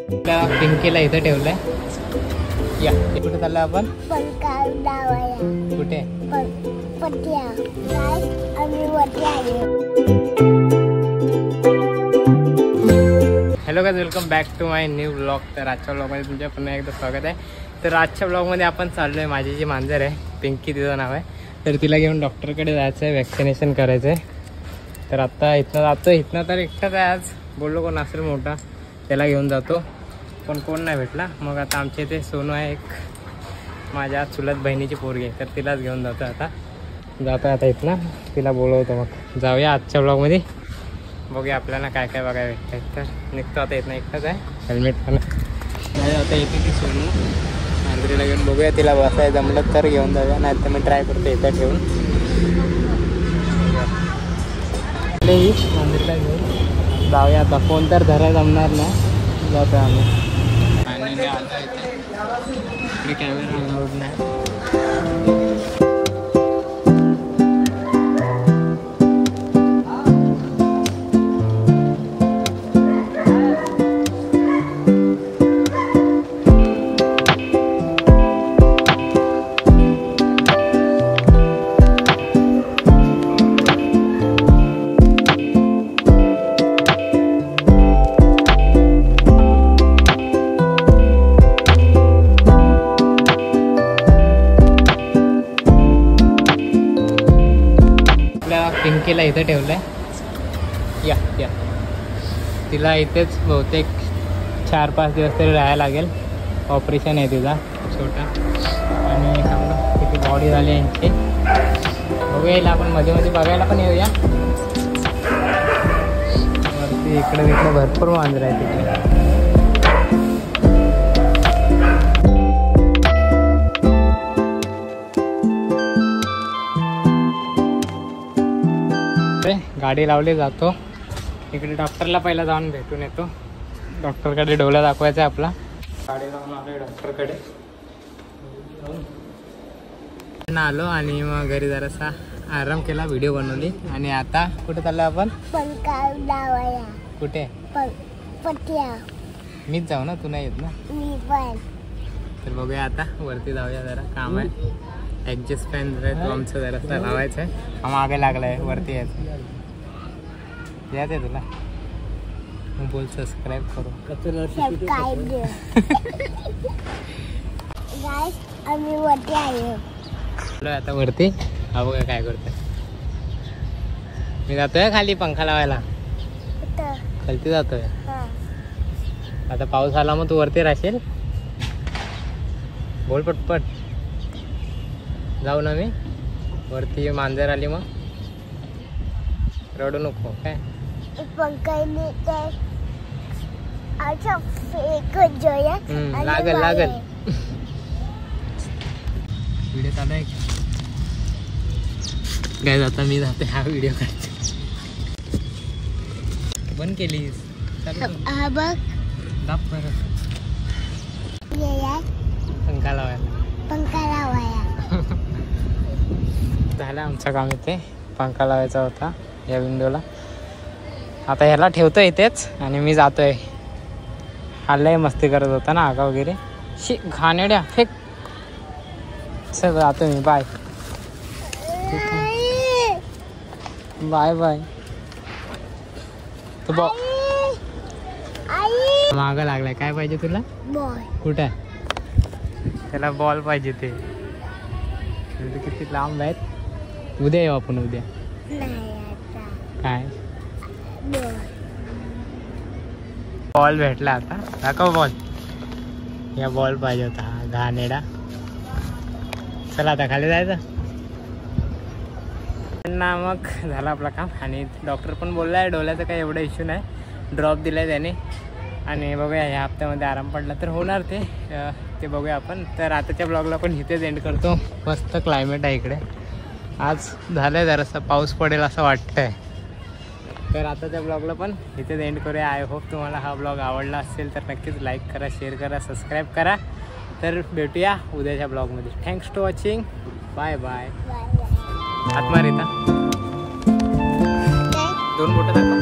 पिंकीला इथं ठेवलंय. या कुठे चाललो आपण? कुठे? Hello guys, welcome back to my new blog. तर आजच्या ब्लॉगमध्ये तुमच्या पुन्हा एकदा स्वागत आहे. तर आजच्या ब्लॉगमध्ये आपण चाललो आहे, माझी जी मांजर आहे पिंकी, तिचं नाव आहे, तर तिला घेऊन डॉक्टरकडे जायचं आहे, वॅक्सिनेशन करायचं आहे. तर आता इथनं जातो. इथनं तर एकटाच आहे आज, बोललो कोण असेल मोठा त्याला घेऊन जातो, पण कोण नाही भेटला. मग आता आमच्या इथे सोनू आहे, एक माझ्या चुलत बहिणीची पोरगी आहे, तर तिलाच घेऊन जातो. आता आता इथनं तिला बोलवतो, मग जाऊया आजच्या ब्लॉगमध्ये. बघूया आपल्याला काय काय बघायला भेटतं. तर निघतो आता. इथनं एकटाच आहे, हेल्मेट पण नाही. आता येते ती सोनू मांजरीला घेऊन. बघूया तिला बसायला जमलं तर घेऊन जाऊया, नाही तर मी ट्राय करतो इथं ठेवून. मांजरीला घेऊन जाऊया आता. फोन तर धरायला जमणार नाही, जातो आम्ही. फायनली आलो इथे. कॅमेरा अलाउड नाही. पिंकीला इथं ठेवलंय. या तिला इथेच बहुतेक 4-5 दिवस तरी राहायला लागेल. ऑपरेशन आहे तिचा छोटा. आणि किती बॉडी झाली यांची बघूया. आपण मध्ये मध्ये बघायला पण येऊया. वरती इकडे तिकडे भरपूर मांजर आहे तिकडे. गाडी लावली, जातो इकडे. डॉक्टरला पहिला जाऊन भेटून येतो. डॉक्टरकडे डोला दाखवायचा आहे आपला. गाडी जाऊन आलो डॉक्टरकडे. आलो आणि मग घरी जरासा आराम केला, व्हिडिओ बनवली. आणि आता कुठे चाललो आपण? कुठे? मीच जाऊ ना, तू नाही येत ना? तर बघूया आता, वरती जाऊया. जरा काम आहे, ॲडजस्ट फॅन तो आमचं जरासा लावायचं आहे. हा मागे लागला आहे, वरती यायचं. याद आहे तुला? मग बोल सबस्क्राईब करू. आम्ही वरती आलो. आता वरती हा बघा काय करतोय. मी जातोय खाली पंखा लावायला. खालती जातोय. आता पाऊस आला मग तू वरती राहशील. बोल पटपट. जाऊ ना मी वरती. लांजर आली मग रडू नको काय. लागल व्हिडिओ चालू आहे काय? जाता मी जाते. हा व्हिडिओ काढते. बंद केलीस? पंखा लावायला झालं आमचं काम. इथे पंखा लावायचा होता या विंडोला. आता ह्याला ठेवतो इथेच आणि मी जातोय. हल्लाही मस्ती करत होता ना, आगा वगैरे. घाणेड्या फेक. चल जातो मी. Bye bye bye. तू मागं लागलाय. काय पाहिजे तुला? कुठे? त्याला बॉल पाहिजे. ते किती लांब आहेत. उद्या येऊ आपण. उद्या काय? बॉल भेटला. आता दाखव बॉल. या बॉल पाहिजे होता. हा घाणेडा. चला आता खाली जायचं ना. मग झालं आपलं काम. आणि डॉक्टर पण बोलला आहे डोळ्याचा काही एवढा इश्यू नाही. ड्रॉप दिला आहे त्याने. आणि बघूया ह्या हप्त्यामध्ये आराम पडला तर होणार ते बघूया आपण. तर आताच्या ब्लॉगला पण इथेच एंड करतो. मस्त क्लायमेट आहे इकडे आज. झालं आहे जरासा पाऊस पडेल असं वाटतंय. तर आताच्या ब्लॉगला पण इथेच एंड करूया. आय होप तुम्हाला हा ब्लॉग आवडला असेल तर नक्कीच लाईक करा, शेअर करा, सबस्क्राईब करा. तर भेटूया उद्याच्या ब्लॉगमध्ये. Thanks to watching. Bye bye. आत्मा रेता 2 बोटं दाखव.